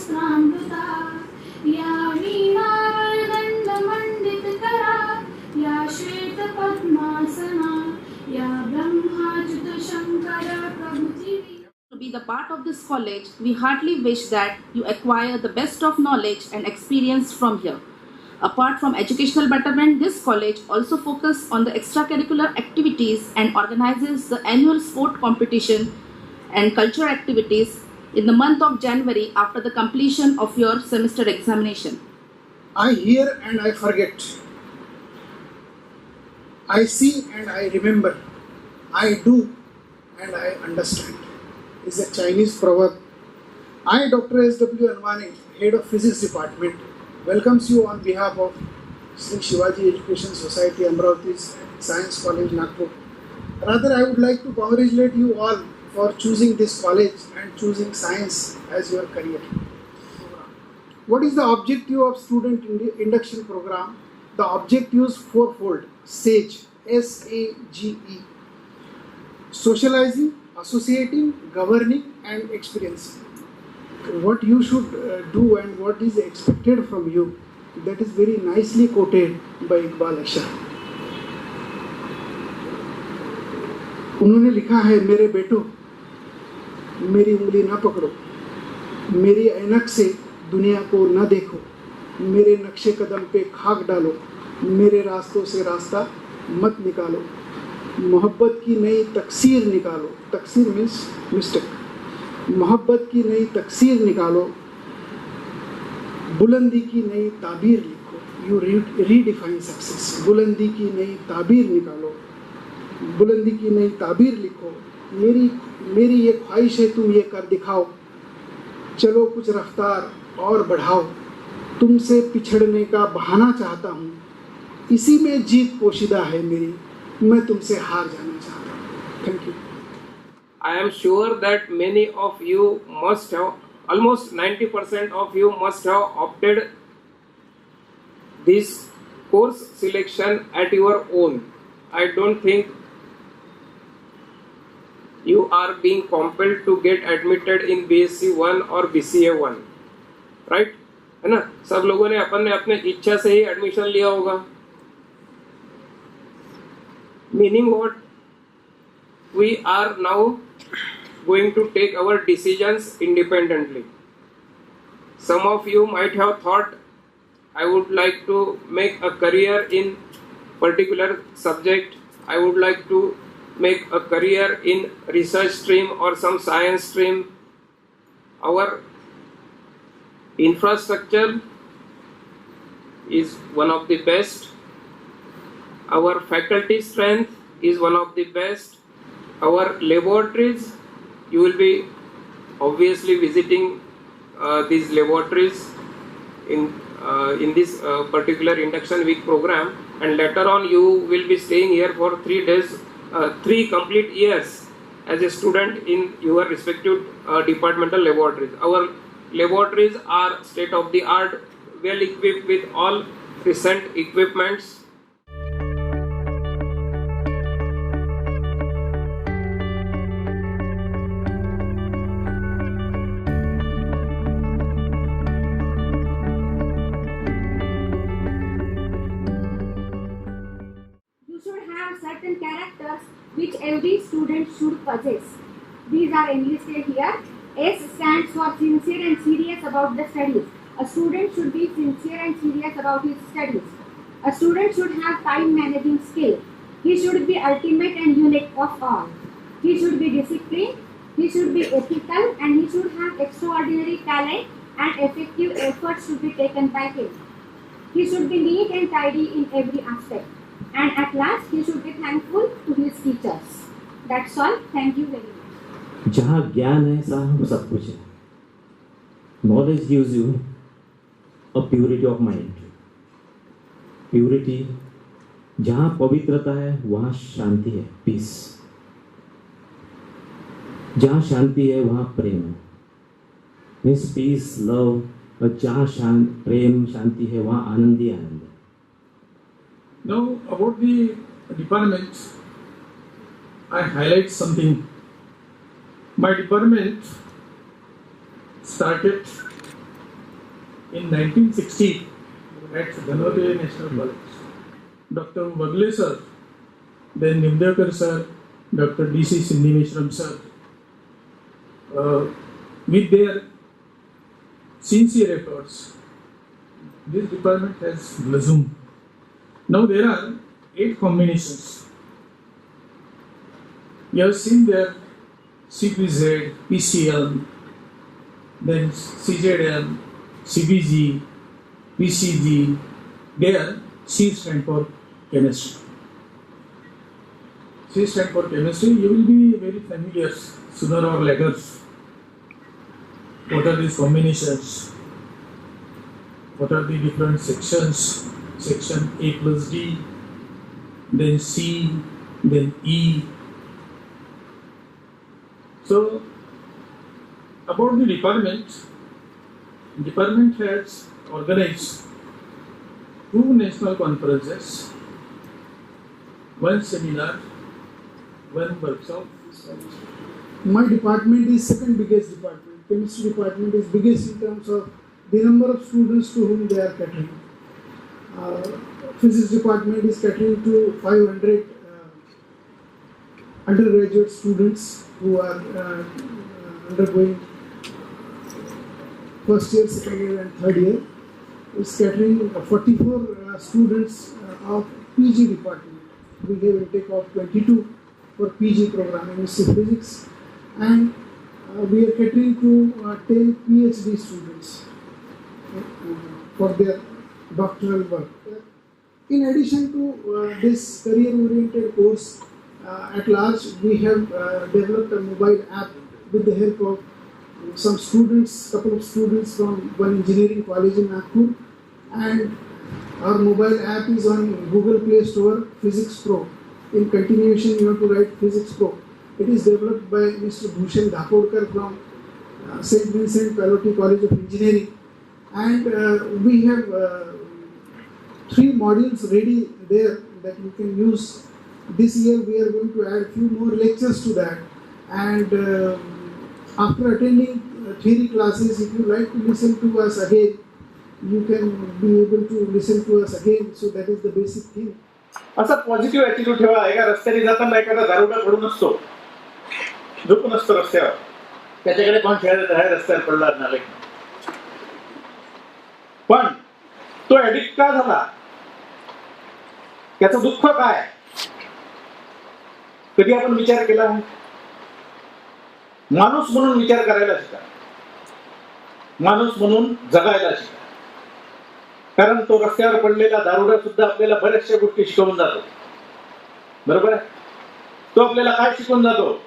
शास्त्रामृता या वीणादण्डमण्डितकरा या श्वेतपद्मासना या ब्रह्माच्युतशङ्कर प्रभृति. To be the part of this college, we heartily wish that you acquire the best of knowledge and experience from here. Apart from educational betterment, this college also focuses on the extracurricular activities and organizes the annual sport competition and cultural activities in the month of January after the completion of your semester examination. I hear and I forget. I see and I remember. I do and I understand is a Chinese proverb. I, Dr. S.W. Anwani, Head of Physics Department, welcomes you on behalf of Sri Shivaji Education Society, Amravati's Science College, Nagpur. Rather, I would like to congratulate you all for choosing this college and choosing science as your career. What is the objective of student induction program? The objective is fourfold. SAGE, S-A-G-E. Socializing, associating, governing and experiencing. What you should do and what is expected from you, that is very nicely quoted by Iqbal Ashar. उन्होंने लिखा है, मेरे बेटो मेरी उंगली ना पकड़ो, मेरी ऐनक से दुनिया को ना देखो, मेरे नक्शे कदम पे खाक डालो, मेरे रास्तों से रास्ता मत निकालो, मोहब्बत की नई तकसीर निकालो. तकसीर मीन्स मिस्टेक. मोहब्बत की नई तकसीर निकालो, बुलंदी की नई ताबीर लिखो. You redefine success. बुलंदी की नई ताबीर निकालो, बुलंदी की नई ताबीर लिखो. मेरी ये ख्वाहिश है तुम ये कर दिखाओ, चलो कुछ रफ्तार और बढ़ाओ, तुमसे पिछड़ने का बहाना चाहता हूँ, इसी में जीत पोशीदा है मेरी, मैं तुमसे हार जाना चाहता हूँ. Thank you. I am sure that many of you must have, almost 90% of you must have opted this course selection at your own. I don't think you are being compelled to get admitted in BSc 1 or BCA 1, right? है ना? सब लोगों ने अपने इच्छा से ही admission लिया होगा. Meaning what? We are now going to take our decisions independently. Some of you might have thought, I would like to make a career in particular subject, I would like to make a career in research stream or some science stream. Our infrastructure is one of the best. Our faculty strength is one of the best. Our laboratories, you will be obviously visiting these laboratories in this particular induction week program, and later on you will be staying here for 3 days, 3 complete years as a student in your respective departmental laboratories. Our laboratories are state of the art, well equipped with all recent equipments. Certain characters which every student should possess. These are enlisted here. S stands for sincere and serious about the studies. A student should be sincere and serious about his studies. A student should have time managing skill. He should be ultimate and unique of all. He should be disciplined. He should be ethical, and he should have extraordinary talent, and effective efforts should be taken by him. He should be neat and tidy in every aspect. And at last, he should be thankful to his teachers. That's all. Thank you very much. जहाँ ज्ञान है साहब सब कुछ है. Knowledge gives you a purity of mind. Purity, जहाँ पवित्रता है वहाँ शांति है, peace. जहाँ शांति है वहाँ प्रेम है. Means peace, love. और जहाँ प्रेम शांति है वहाँ आनंद ही आनंद है. Now about the department, I highlight something. My department started in 1960 at Dhanvantari National College. Dr. Vagle sir, then Nimdekar sir, Dr. D.C. Sindhimeshwaram sir, with their sincere efforts, this department has blossomed. Now there are 8 combinations. You have seen there CPZ, PCM, then CZM, CBG, PCG. There C stand for chemistry. C stand for chemistry. You will be very familiar sooner or later. What are these combinations? What are the different sections? Section A plus D, then C, then E. So, about the department has organized 2 national conferences, 1 seminar, 1 workshop. My department is second biggest department. Chemistry department is biggest in terms of the number of students to whom they are catering. Physics department is catering to 500 undergraduate students who are undergoing first year, second year and third year. It's catering 44 students of PG department. We have intake of 22 for PG program in physics, and we are catering to 10 PhD students for their doctoral work. In addition to this career-oriented course, at large we have developed a mobile app with the help of some students, couple of students from one engineering college in Nagpur, and our mobile app is on Google Play Store, Physics Pro. In continuation, you have to write Physics Pro. It is developed by Mr. Bhushan Dhapodkar from St. Vincent Pallotti College of Engineering, and we have 3 modules ready there that you can use. This year we are going to add few more lectures to that, and after attending theory classes, if you like to listen to us again, you can be able to listen to us again. So that is the basic thing. असा positive attitude ठेवा. एका रस्त्याने जाताना एखादा दारुडा पडून असतो, झोपून असतो रस्त्यावर, त्याच्याकडे कोण खेळत आहे, रस्त्यावर पडला नाले. पण तो ऍडिक्ट का झाला, त्याचं दुःख काय, कधी आपण विचार केला? माणूस म्हणून विचार करायला शिका, माणूस म्हणून जगायला शिका. कारण तो रस्त्यावर पडलेला दारुडा सुद्धा आपल्याला बऱ्याचशा गोष्टी शिकवून जातो. बरोबर आहे? तो आपल्याला काय शिकवून जातो?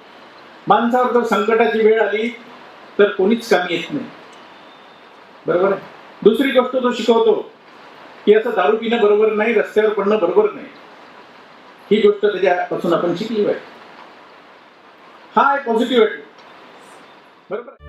माणसावर जर संकटाची वेळ आली तर कोणीच कामी येत नाही. बरोबर आहे? दुसरी गोष्ट तो शिकवतो की असं दारू पिणं बरोबर नाही, रस्त्यावर पडणं बरोबर नाही. ही गोष्ट त्याच्यापासून आपण शिकली पाहिजे. हा एक पॉझिटिव्ह ॲटिट्यूड. बरोबर.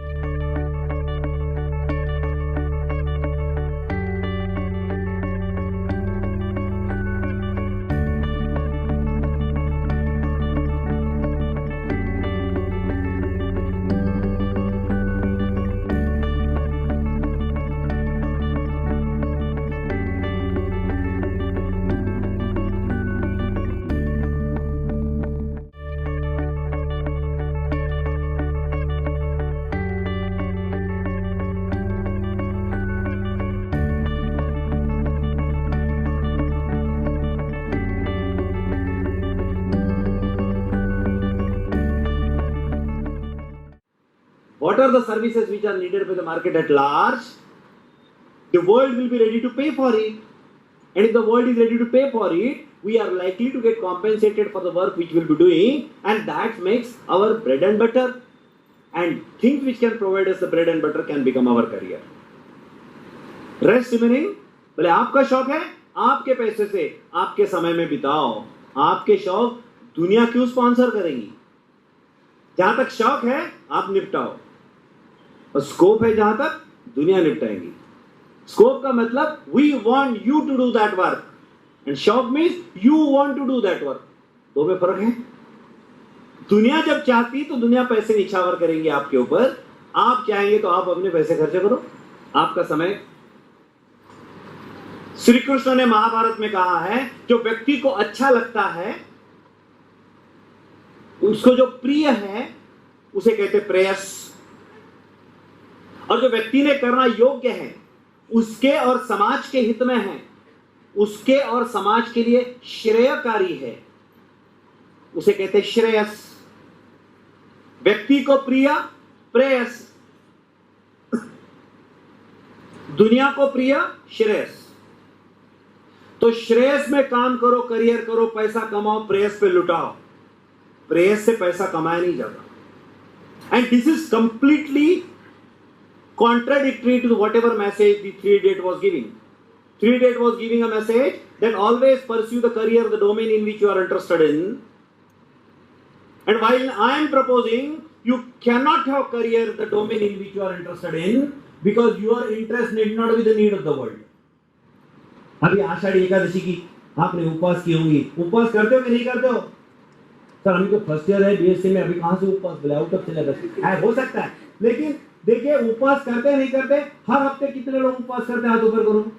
What are the services which are needed by the market at large? The world will be ready to pay for it. And if the world is ready to pay for it, we are likely to get compensated for the work which we will be doing, and that makes our bread and butter. And things which can provide us the bread and butter can become our career. Rest remaining, बोले आपका शौक है, आपके पैसे से आपके समय में बिताओ. आपके शौक दुनिया क्यों स्पॉन्सर करेंगी? जहां तक शौक है आप निपटाओ, और स्कोप है जहां तक दुनिया निपटाएंगी. स्कोप का मतलब we want you to do that work, and शौक means you want to do that work. दो में फर्क है. दुनिया जब चाहती तो दुनिया पैसे निछावर करेंगे आपके ऊपर. आप चाहेंगे तो आप अपने पैसे खर्च करो, आपका समय श्री कृष्ण ने महाभारत में कहा है जो व्यक्ति को अच्छा लगता है, उसको जो प्रिय है उसे कहते प्रेयस, और जो व्यक्ति ने करना योग्य है, उसके और समाज के हित में है, उसके और समाज के लिए श्रेयकारी है, उसे कहते श्रेयस। व्यक्ति को प्रिय प्रेयस, दुनिया को प्रिय श्रेयस। तो श्रेयस में काम करो, करियर करो, पैसा कमाओ, प्रेयस पे लुटाओ। प्रेयस से पैसा कमाया नहीं जाता। And this is completely contradictory to whatever message the 3-8 was giving. 3-8 was giving a message that always pursue the career, the domain in which you are interested in. And while I am proposing, you cannot have career, the domain in which you are interested in, because your interest need not be the need of the world. अभी आषाढ़ी एकादशी की आपने उपवास की होंगी, उपवास करते हो कि नहीं करते हो? सर अभी तो फर्स्ट ईयर है बीएससी में, अभी कहां से उपवास, आउट ऑफ सिलेबस हो सकता है। लेकिन देखिए उपवास करते नहीं करते, हर हफ्ते कितने लोग उपवास करते हैं, हाथ ऊपर करो।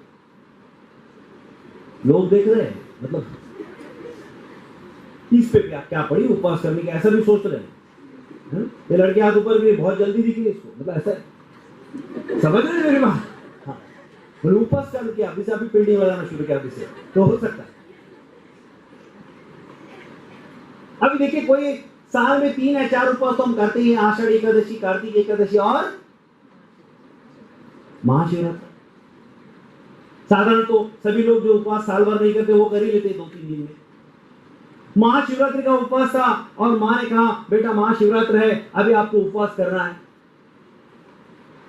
लोग देख रहे हैं, मतलब इस पे क्या पड़ी उपवास करने की, ऐसा भी सोच रहे हैं। ये लड़के हाथ ऊपर भी बहुत जल्दी दिखी इसको, मतलब ऐसा समझ रहे हैं मेरी बात। हाँ, उपवास चालू किया, अभी से अभी पेंटिंग लगाना शुरू किया, अभी से तो हो सकता है। अभी देखिए कोई साल में 3 या 4 उपवास तो हम करते ही हैं, आषाढ़ एकादशी, कार्तिक एकादशी और महाशिवरात्रि। साधारण तो सभी लोग जो उपवास साल भर नहीं करते वो कर ही लेते 2-3 दिन में। महाशिवरात्रि का उपवास था और माँ ने कहा बेटा महाशिवरात्रि है, अभी आपको उपवास करना है।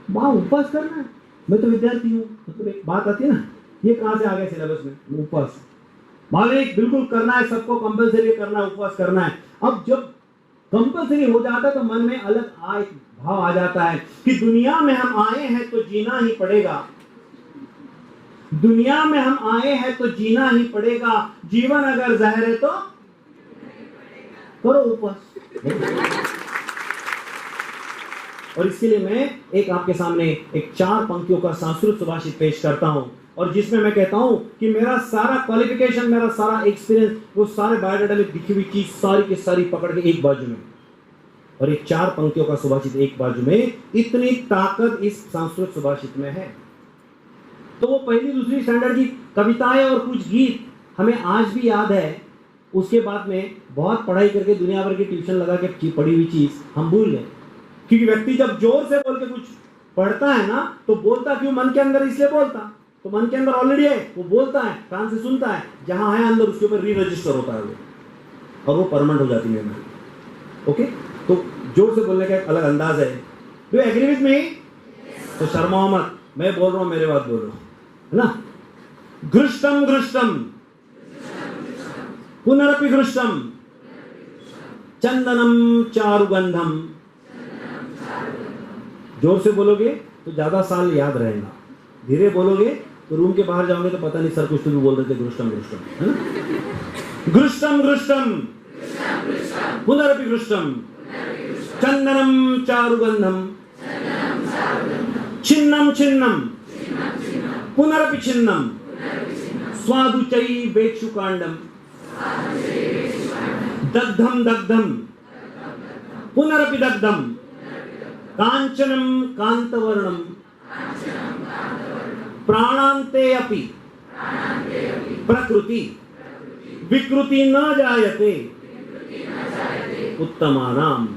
माँ उपवास करना है, मैं तो विद्यार्थी हूँ, मतलब एक बात आती है ना, ये कहां से आ गया सिलेबस में उपवास। मालिक बिल्कुल करना है, सबको कंपलसरी करना है, उपवास करना है। अब जब कंपलसरी हो जाता है तो मन में अलग भाव आ जाता है कि दुनिया में हम आए हैं तो जीना ही पड़ेगा, दुनिया में हम आए हैं तो जीना ही पड़ेगा, जीवन अगर जहर है तो करो उपवास। और इसके लिए मैं एक आपके सामने एक 4 पंक्तियों का संस्कृत सुभाषित पेश करता हूं, और जिसमें मैं कहता हूं कि मेरा सारा क्वालिफिकेशन, मेरा सारा एक्सपीरियंस, वो सारे बायोडाटा में दिखी हुई चीज सारी की सारी पकड़ के एक बाजू में, और एक 4 पंक्तियों का सुभाषित एक बाजू में। इतनी ताकत इस संस्कृत सुभाषित में है। तो वो पहली दूसरी स्टैंडर्ड की कविताएं और कुछ गीत हमें आज भी याद है, उसके बाद में बहुत पढ़ाई करके दुनिया भर की ट्यूशन लगा के पढ़ी हुई चीज हम भूल गए। क्योंकि व्यक्ति जब जोर से बोल के कुछ पढ़ता है ना, तो बोलता क्यों, मन के अंदर इसलिए बोलता, तो मन के अंदर ऑलरेडी है, वो बोलता है, कान से सुनता है, जहां है अंदर उसके ऊपर री रजिस्टर होता है वो, और वो परमानेंट हो जाती है। ओके, तो जोर से बोलने का एक अलग अंदाज है। Do you agree with me? तो शर्माओ मत, मैं बोल रहा हूं, मेरे बात बोलो, है ना। घृष्टम घृष्टम पुनरपि घृष्टम चंदनम चारुगंधम। जोर से बोलोगे तो ज्यादा साल याद रहेगा, धीरे बोलोगे तो रूम के बाहर जाओगे तो पता नहीं सर कुछ तो भी बोल रहे थे, घृष्टम घृष्टम, है ना। घृष्टम घृष्टम पुनरपि घृष्टम चंदनम चारुगंधम छिन्नम छिन्नम पुनरपि छिन्नम स्वादुचै वेक्षुकांडम दग्धम दग्धम पुनरपि दग्धम कांचनम कांतवर्णम प्राणांते अपि प्रकृति विकृति न जायते उत्तमानाम।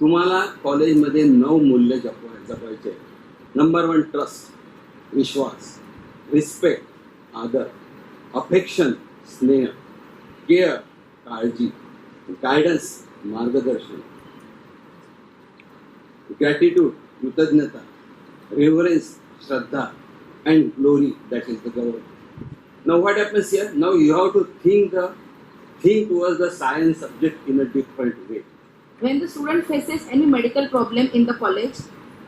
तुम्हाला कॉलेजमध्ये 9 मूल्य जपायचे। नंबर 1 ट्रस्ट, विश्वास, रिस्पेक्ट, आदर, अफेक्शन, स्नेह, केअर, काळजी, गायडन्स, मार्गदर्शन, ग्रॅटिट्यूड, कृतज्ञता, रेव्हरन्स, श्रद्धा, and glory, that is the government. Now what happens here? Now you have to think towards the science subject in a different way. When the student faces any medical problem in the college,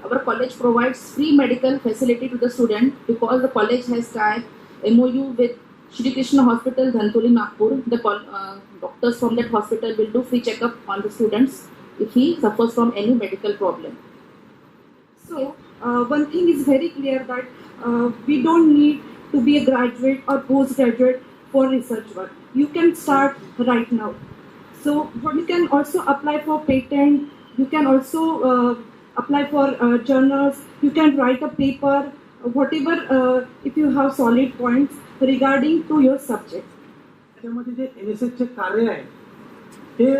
our college provides free medical facility to the student because the college has tied MOU with Shri Krishna Hospital, Dhantoli, Nagpur. The doctors from that hospital will do free checkup on the students if he suffers from any medical problem. So, one thing is very clear that we don't need to be a graduate or postgraduate for research work. You can start right now. So, you can also apply for patent. You can also apply for journals. You can write a paper, whatever, if you have solid points regarding to your subject. त्यामध्ये जे NSSचे कार्य आहे ते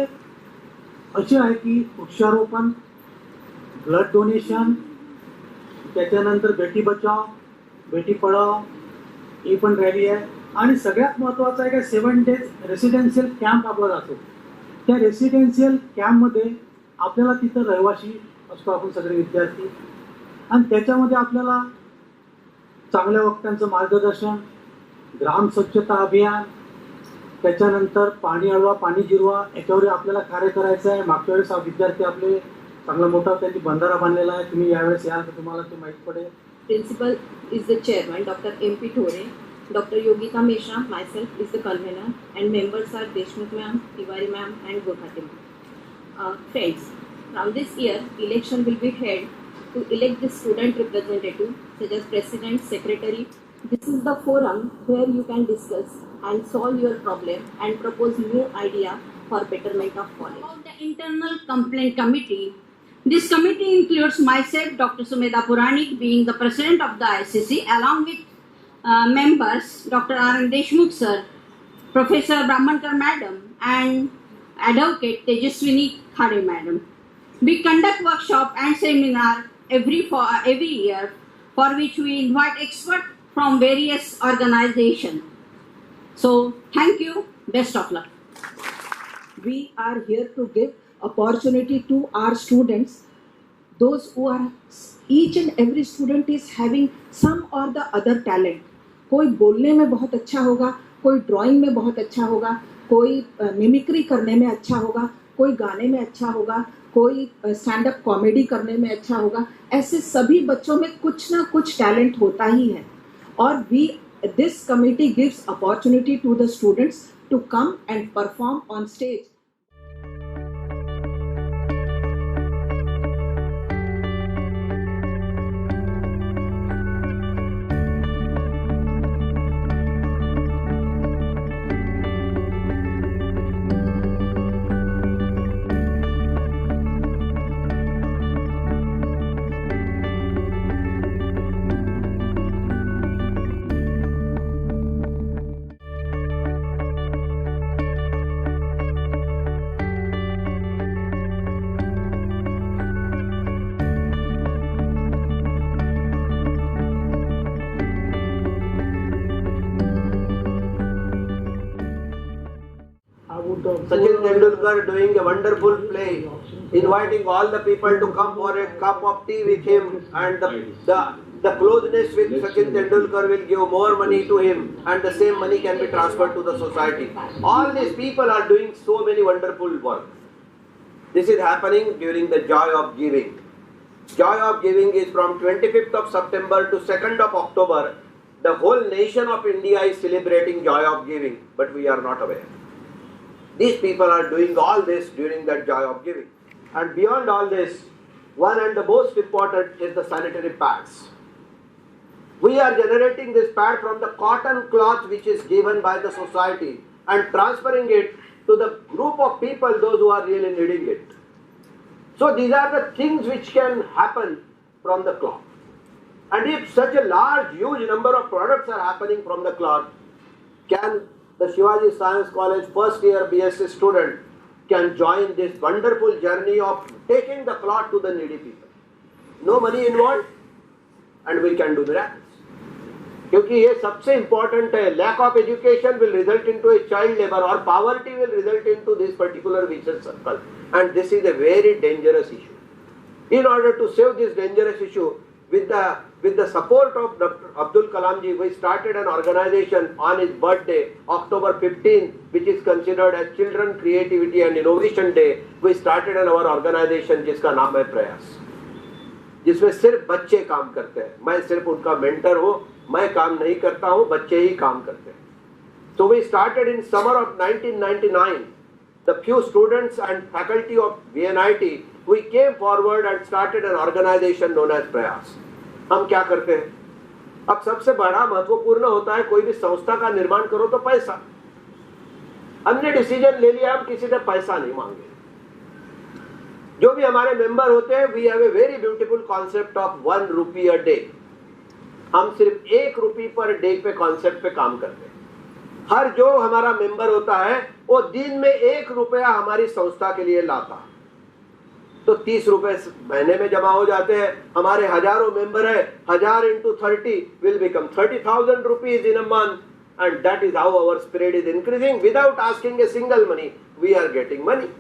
असे आहे की वृक्षारोपण, blood donation, त्याच्यानंतर बेटी बचाव, बेटी पढाओ ही पण रॅली आहे आणि सगळ्यात महत्त्वाचं आहे की 7 days रेसिडेन्शियल कॅम्प आपला जातो. त्या रेसिडेन्शियल कॅम्पमध्ये आपल्याला तिथं रहिवासी असतो आपण सगळे विद्यार्थी आणि त्याच्यामध्ये आपल्याला चांगल्या वक्त्यांचं मार्गदर्शन, ग्राम स्वच्छता अभियान, त्याच्यानंतर पाणी अडवा पाणी जिरवा याच्यावर आपल्याला कार्य करायचं आहे. मागच्या वेळेस विद्यार्थी आपले चांगला मोठा त्यांनी बंधारा बांधलेला आहे. तुम्ही यावेळेस याल तर तुम्हाला ते माहीत पडेल. Principal is the chairman, Dr. M.P. Thore, Dr. Yogita Mishra, myself is the convener, and members are Deshmukh ma'am, Tiwari ma'am, and Gokhate ma'am. Friends, from this year, election will be held to elect the student representative, such as president, secretary. This is the forum where you can discuss and solve your problem and propose new idea for betterment of college. About the internal complaint committee, this committee includes myself, Dr. Sumedha Puranik, being the president of the ICC, along with members Dr. R.N. Deshmukh sir, Professor Brahmankar madam, and Advocate Tejaswini Khare madam. We conduct workshop and seminar every year, for which we invite experts from various organizations. So, thank you. Best of luck. We are here to give opportunity to our students. Those who are, each and every student is having some or the other talent. कोई बोलने में बहुत अच्छा होगा, कोई drawing में बहुत अच्छा होगा, कोई मिमिक्री करने में अच्छा होगा, कोई गाने में अच्छा होगा, कोई स्टैंड अप कॉमेडी करने में अच्छा होगा. ऐसे सभी बच्चों में कुछ ना कुछ टैलेंट होता ही है. और this committee gives opportunity to the students to come and perform on stage. Sachin Tendulkar doing a wonderful play, inviting all the people to come for a cup of tea with him, and the closeness with Sachin Tendulkar will give more money to him, and the same money can be transferred to the society. All these people are doing so many wonderful work. This is happening during the Joy of Giving. Joy of Giving is from 25th of September to 2nd of October. The whole nation of India is celebrating Joy of Giving, but we are not aware. These people are doing all this during that Joy of Giving. And beyond all this, one and the most important is the sanitary pads. We are generating this pad from the cotton cloth which is given by the society and transferring it to the group of people, those who are really needing it. So these are the things which can happen from the cloth. And if such a large, huge number of products are happening from the cloth, can the Shivaji Science College first year BSc student can join this wonderful journey of taking the cloth to the needy people. No money involved, and we can do miracles. क्योंकि ये सबसे important है. Lack of education will result into a child labor, or poverty will result into this particular vicious circle, and this is a very dangerous issue. In order to save this dangerous issue, with the support of Dr. Abdul Kalam Kalamji, we started an organization on his birthday, October 15, which is considered as Children Creativity and Innovation Day. We started our organization जिसका नाम है प्रयास, जिसमें सिर्फ बच्चे काम करते हैं. मैं सिर्फ उनका मेंटर हूँ, मैं काम नहीं करता हूँ, बच्चे ही काम करते हैं. So we started in summer of 1999. The few students and faculty of VNIT, we came forward and started an organization known as प्रयास. हम क्या करते हैं? अब सबसे बड़ा महत्वपूर्ण होता है कोई भी संस्था का निर्माण करो तो पैसा. हमने डिसीजन ले लिया, हम किसी से पैसा नहीं मांगे. जो भी हमारे मेंबर होते हैं, we have a very beautiful concept of 1 rupee a day. हम सिर्फ 1 रुपी पर डे पे कॉन्सेप्ट पे काम करते हैं. हर जो हमारा मेंबर होता है वो दिन में 1 रुपया हमारी संस्था के लिए लाता, तो 30 रुपए महीने में जमा हो जाते हैं. हमारे हजारों मेंबर है, 1000 into 30 will become 30,000 rupees in a month, and that is how our spirit is increasing. Without asking a single money, we are getting money.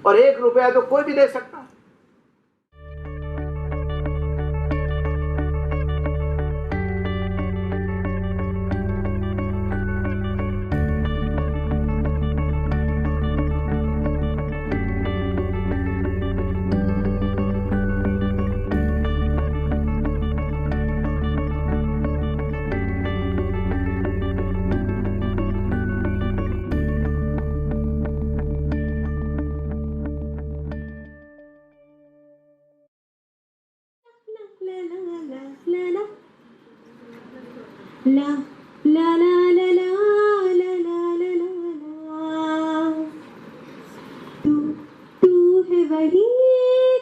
और 1 रुपया तो कोई भी दे सकता है. तू है वही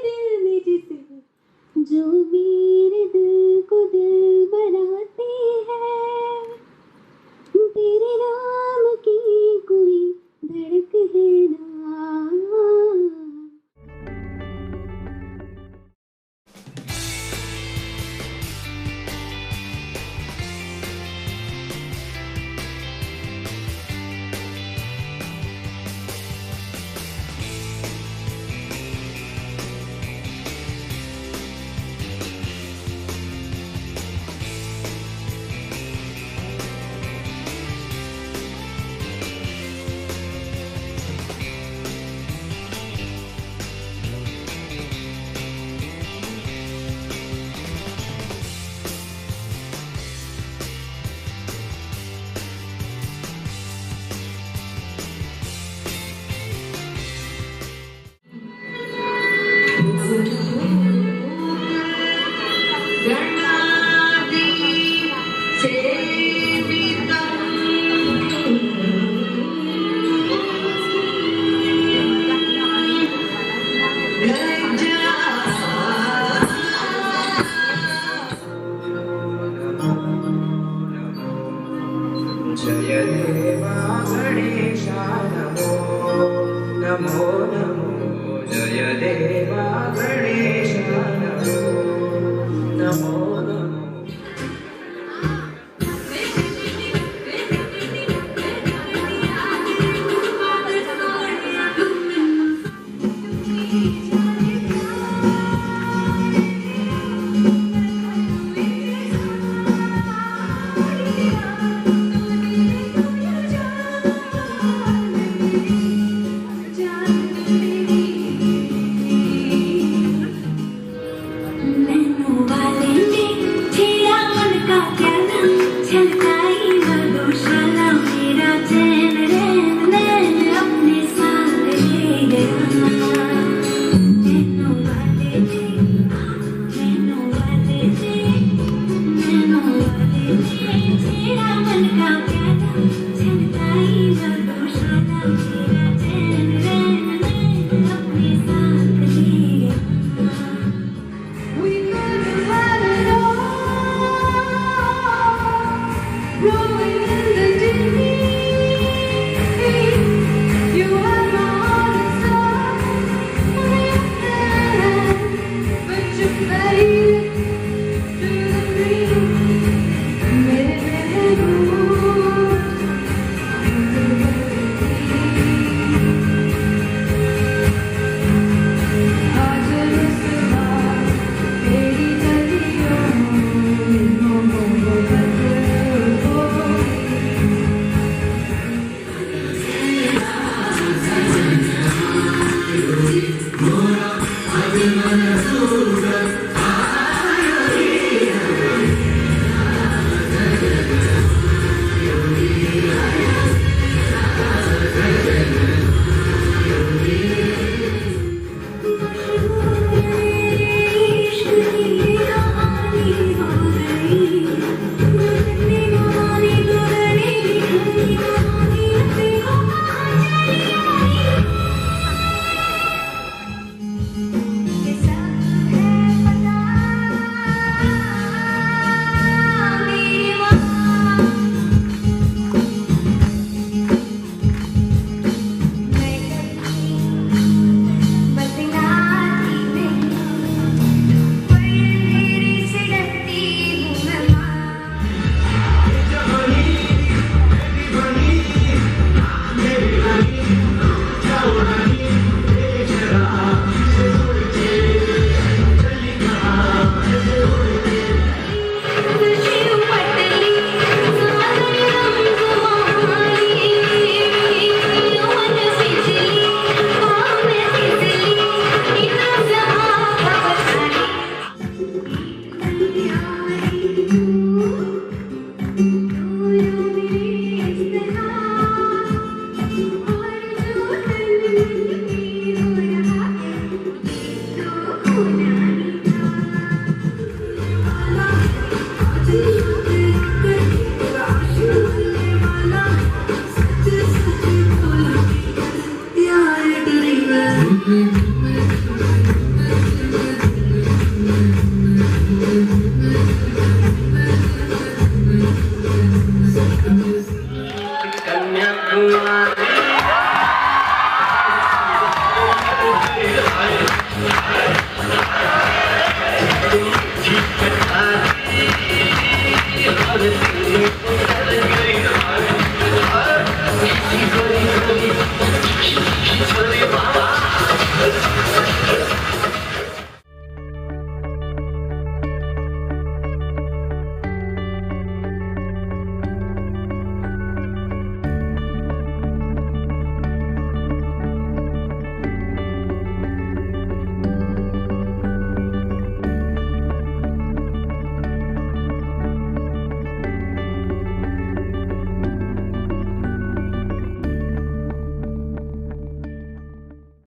दिल में जिसे जो मेरे दिल को दिल बनाती है. तेरे नाम की कोई धड़क है ना. Thank you. Hare